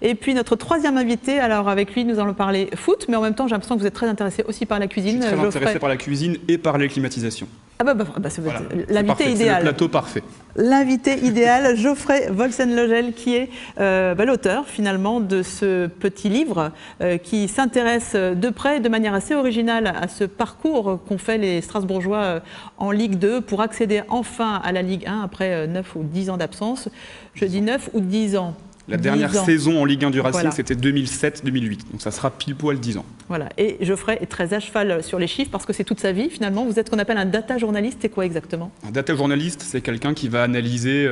Et puis notre troisième invité, alors avec lui nous allons parler foot, mais en même temps j'ai l'impression que vous êtes très intéressé aussi par la cuisine. Je suis très intéressé par la cuisine et par les climatisations. Ah c'est voilà. L'invité idéal. C'est le plateau parfait. L'invité idéal, Geoffrey Wolsen-Logel, qui est l'auteur finalement de ce petit livre qui s'intéresse de près, de manière assez originale, à ce parcours qu'ont fait les Strasbourgeois en Ligue 2 pour accéder enfin à la Ligue 1 après 9 ou 10 ans d'absence. Je dis 9 ou 10 ans. La dernière saison en Ligue 1 du Racing, c'était 2007-2008, donc ça sera pile poil 10 ans. Voilà, et Geoffrey est très à cheval sur les chiffres parce que c'est toute sa vie finalement. Vous êtes ce qu'on appelle un data journaliste, c'est quoi exactement? Un data journaliste, c'est quelqu'un qui va analyser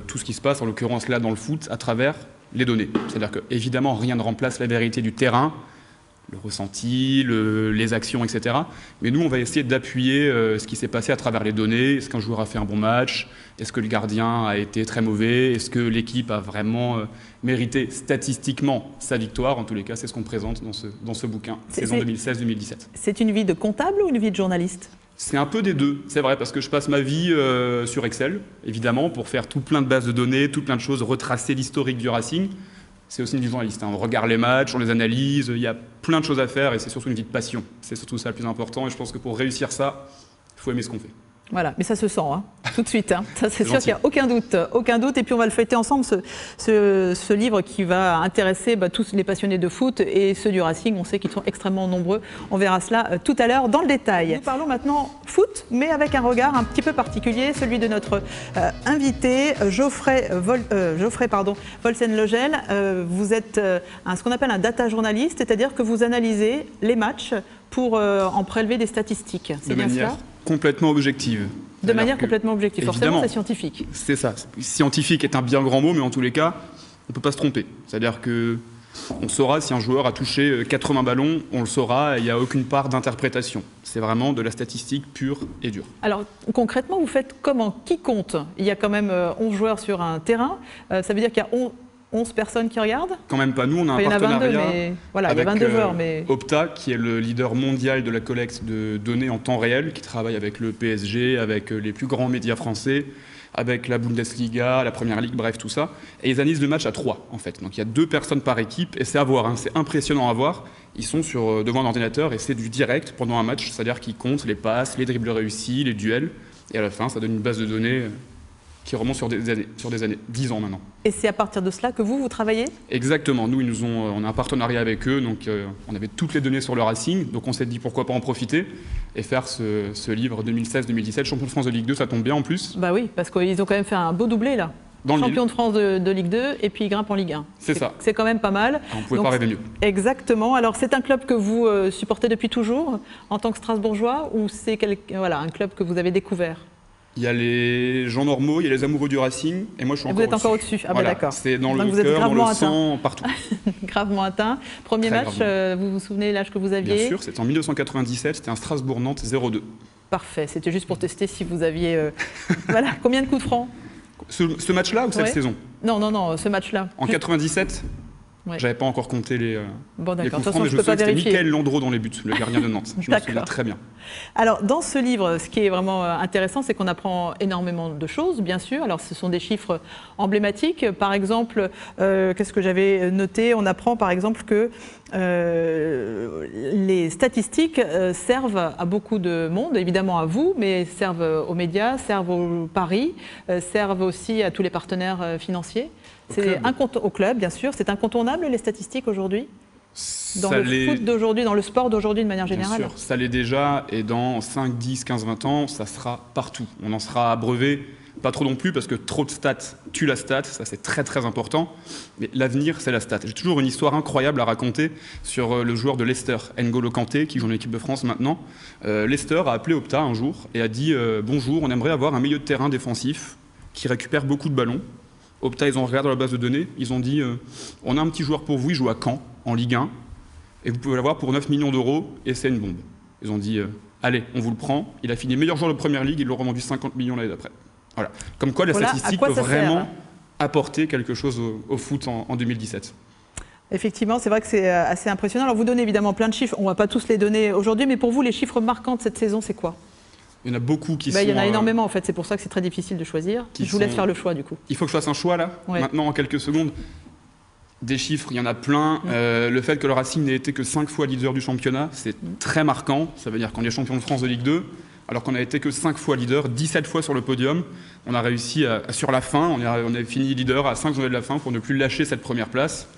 tout ce qui se passe, en l'occurrence là dans le foot, à travers les données. C'est-à-dire que évidemment rien ne remplace la vérité du terrain, le ressenti, les actions, etc. Mais nous, on va essayer d'appuyer ce qui s'est passé à travers les données. Est-ce qu'un joueur a fait un bon match? Est-ce que le gardien a été très mauvais? Est-ce que l'équipe a vraiment mérité statistiquement sa victoire? En tous les cas, c'est ce qu'on présente dans ce bouquin, saison 2016-2017. C'est une vie de comptable ou une vie de journaliste? C'est un peu des deux, c'est vrai, parce que je passe ma vie sur Excel, évidemment, pour faire tout plein de bases de données, tout plein de choses, retracer l'historique du Racing. C'est aussi une vie de journaliste. On regarde les matchs, on les analyse, il y a plein de choses à faire et c'est surtout une vie de passion. C'est surtout ça le plus important et je pense que pour réussir ça, il faut aimer ce qu'on fait. Voilà, mais ça se sent, hein, tout de suite. Hein. Ça, c'est sûr qu'il n'y a aucun doute. Et puis on va le fêter ensemble, ce livre qui va intéresser tous les passionnés de foot et ceux du Racing. On sait qu'ils sont extrêmement nombreux. On verra cela tout à l'heure dans le détail. Nous parlons maintenant foot, mais avec un regard un petit peu particulier, celui de notre invité, Geoffrey Wolsen-Logel. Vous êtes ce qu'on appelle un data journaliste, c'est-à-dire que vous analysez les matchs pour en prélever des statistiques. C'est bien cela ? Complètement objective. De manière complètement objective, forcément c'est scientifique. C'est ça. Scientifique est un bien grand mot, mais en tous les cas, on ne peut pas se tromper. C'est-à-dire qu'on saura si un joueur a touché 80 ballons, on le saura, il n'y a aucune part d'interprétation. C'est vraiment de la statistique pure et dure. Alors concrètement, vous faites comment? Qui compte? Il y a quand même 11 joueurs sur un terrain, ça veut dire qu'il y a 11 personnes qui regardent? Quand même pas, nous on a un partenariat avec 22 joueurs, mais... Opta, qui est le leader mondial de la collecte de données en temps réel, qui travaille avec le PSG, avec les plus grands médias français, avec la Bundesliga, la Première Ligue, bref, tout ça. Et ils analysent le match à 3, en fait. Donc il y a 2 personnes par équipe, et c'est à voir, hein, c'est impressionnant à voir. Ils sont devant un ordinateur, et c'est du direct pendant un match, c'est-à-dire qu'ils comptent les passes, les dribbles réussis, les duels, et à la fin, ça donne une base de données qui remonte sur des années, 10 ans maintenant. Et c'est à partir de cela que vous travaillez? Exactement. Nous, on a un partenariat avec eux, donc on avait toutes les données sur le Racing, donc on s'est dit pourquoi pas en profiter et faire ce livre 2016-2017, champion de France de Ligue 2, ça tombe bien en plus. Bah oui, parce qu'ils ont quand même fait un beau doublé là. Champion de France de Ligue 2 et puis ils grimpent en Ligue 1. C'est ça. C'est quand même pas mal. On ne pouvait pas rêver mieux. Exactement. Alors c'est un club que vous supportez depuis toujours en tant que Strasbourgeois ou c'est un club que vous avez découvert? Il y a les gens normaux, il y a les amoureux du Racing, et moi je suis encore au-dessus. Vous êtes encore au-dessus, ah voilà, d'accord. C'est dans le cœur, dans le sang, partout. Gravement atteint. Premier match, vous vous souvenez l'âge que vous aviez? Bien sûr, c'était en 1997, c'était un Strasbourg-Nantes 0-2. Parfait, c'était juste pour tester si vous aviez... voilà, combien de coups de franc? Ce match-là ou cette saison? Non, ce match-là. En 97 J'avais pas encore compté les bon, coups de de franc, mais je sais que c'était Mickaël Landreau dans les buts, le gardien de Nantes. Je me souviens très bien. Alors, dans ce livre, ce qui est vraiment intéressant, c'est qu'on apprend énormément de choses, bien sûr. Alors, ce sont des chiffres emblématiques. Par exemple, qu'est-ce que j'avais noté? On apprend, par exemple, que les statistiques servent à beaucoup de monde, évidemment à vous, mais servent aux médias, servent aux paris, servent aussi à tous les partenaires financiers. C'est au club, bien sûr. C'est incontournable, les statistiques aujourd'hui? Dans le foot d'aujourd'hui, dans le sport d'aujourd'hui de manière générale? Bien sûr, ça l'est déjà. Et dans 5, 10, 15, 20 ans, ça sera partout. On en sera abreuvé. Pas trop non plus, parce que trop de stats tue la stat. Ça, c'est très, très important. Mais l'avenir, c'est la stat. J'ai toujours une histoire incroyable à raconter sur le joueur de Leicester, N'Golo Kanté, qui joue en équipe de France maintenant. Leicester a appelé Opta un jour et a dit « Bonjour, on aimerait avoir un milieu de terrain défensif qui récupère beaucoup de ballons. » Opta, ils ont regardé dans la base de données, ils ont dit on a un petit joueur pour vous, il joue à Caen, en Ligue 1, et vous pouvez l'avoir pour 9 millions d'euros, et c'est une bombe. Ils ont dit allez, on vous le prend. Il a fini meilleur joueur de Première Ligue, ils l'ont revendu 50 millions l'année d'après. Voilà. Comme quoi, la statistique peut vraiment apporter quelque chose au foot en 2017. Effectivement, c'est vrai que c'est assez impressionnant. Alors, vous donnez évidemment plein de chiffres, on ne va pas tous les donner aujourd'hui, mais pour vous, les chiffres marquants de cette saison, c'est quoi? Il y en a beaucoup qui sont... Il y en a énormément, en fait. C'est pour ça que c'est très difficile de choisir. Je vous laisse faire le choix, du coup. Il faut que je fasse un choix, là, maintenant, en quelques secondes. Des chiffres, il y en a plein. Le fait que le Racing n'ait été que 5 fois leader du championnat, c'est très marquant. Ça veut dire qu'on est champion de France de Ligue 2, alors qu'on a été que 5 fois leader, 17 fois sur le podium. On a réussi sur la fin, on a fini leader à 5 journées de la fin pour ne plus lâcher cette première place.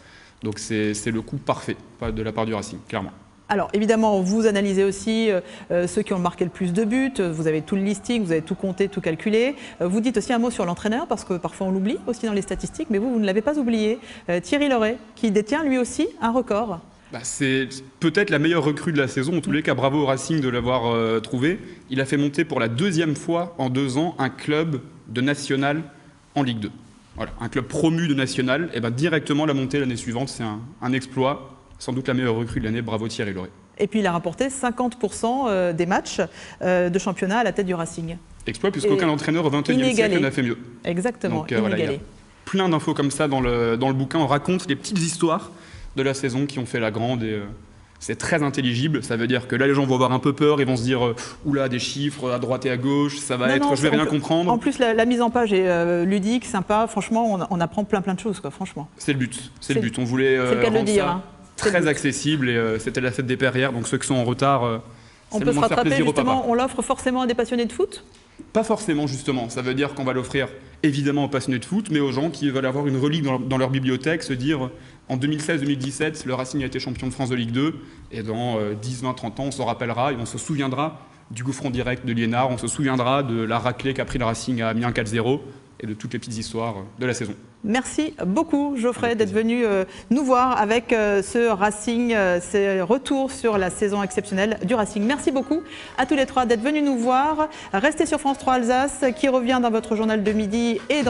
Donc c'est le coup parfait de la part du Racing, clairement. Alors évidemment, vous analysez aussi ceux qui ont marqué le plus de buts, vous avez tout le listing, vous avez tout compté, tout calculé. Vous dites aussi un mot sur l'entraîneur, parce que parfois on l'oublie aussi dans les statistiques, mais vous ne l'avez pas oublié. Thierry Loret, qui détient lui aussi un record. C'est peut-être la meilleure recrue de la saison, en tous les cas bravo au Racing de l'avoir trouvé. Il a fait monter pour la 2e fois en 2 ans un club de national en Ligue 2. Voilà, un club promu de national, et directement la montée l'année suivante, c'est un exploit. Sans doute la meilleure recrue de l'année, bravo Thierry Loret. Et puis il a rapporté 50% des matchs de championnat à la tête du Racing. Exploit puisqu'aucun entraîneur au XXIe siècle n'a fait mieux. Exactement, donc, voilà, il y a plein d'infos comme ça dans le bouquin. On raconte les petites histoires de la saison qui ont fait la grande et c'est très intelligible. Ça veut dire que là les gens vont avoir un peu peur, ils vont se dire oula des chiffres à droite et à gauche, ça va je vais rien comprendre. En plus la mise en page est ludique, sympa, franchement on apprend plein de choses quoi, franchement. C'est le but, c'est le but. On voulait rendre ça très accessible et c'était la fête des pères hier, donc ceux qui sont en retard, on peut se rattraper justement, on l'offre forcément à des passionnés de foot? Pas forcément justement, ça veut dire qu'on va l'offrir évidemment aux passionnés de foot, mais aux gens qui veulent avoir une relique dans leur bibliothèque, se dire en 2016-2017, le Racing a été champion de France de Ligue 2, et dans 10, 20, 30 ans, on s'en rappellera et on se souviendra du gouffron direct de Liénard, on se souviendra de la raclée qu'a pris le Racing à Amiens 4-0 et de toutes les petites histoires de la saison. Merci beaucoup Geoffrey d'être venu nous voir avec ce Racing, ces retours sur la saison exceptionnelle du Racing. Merci beaucoup à tous les trois d'être venus nous voir. Restez sur France 3 Alsace qui revient dans votre journal de midi et dans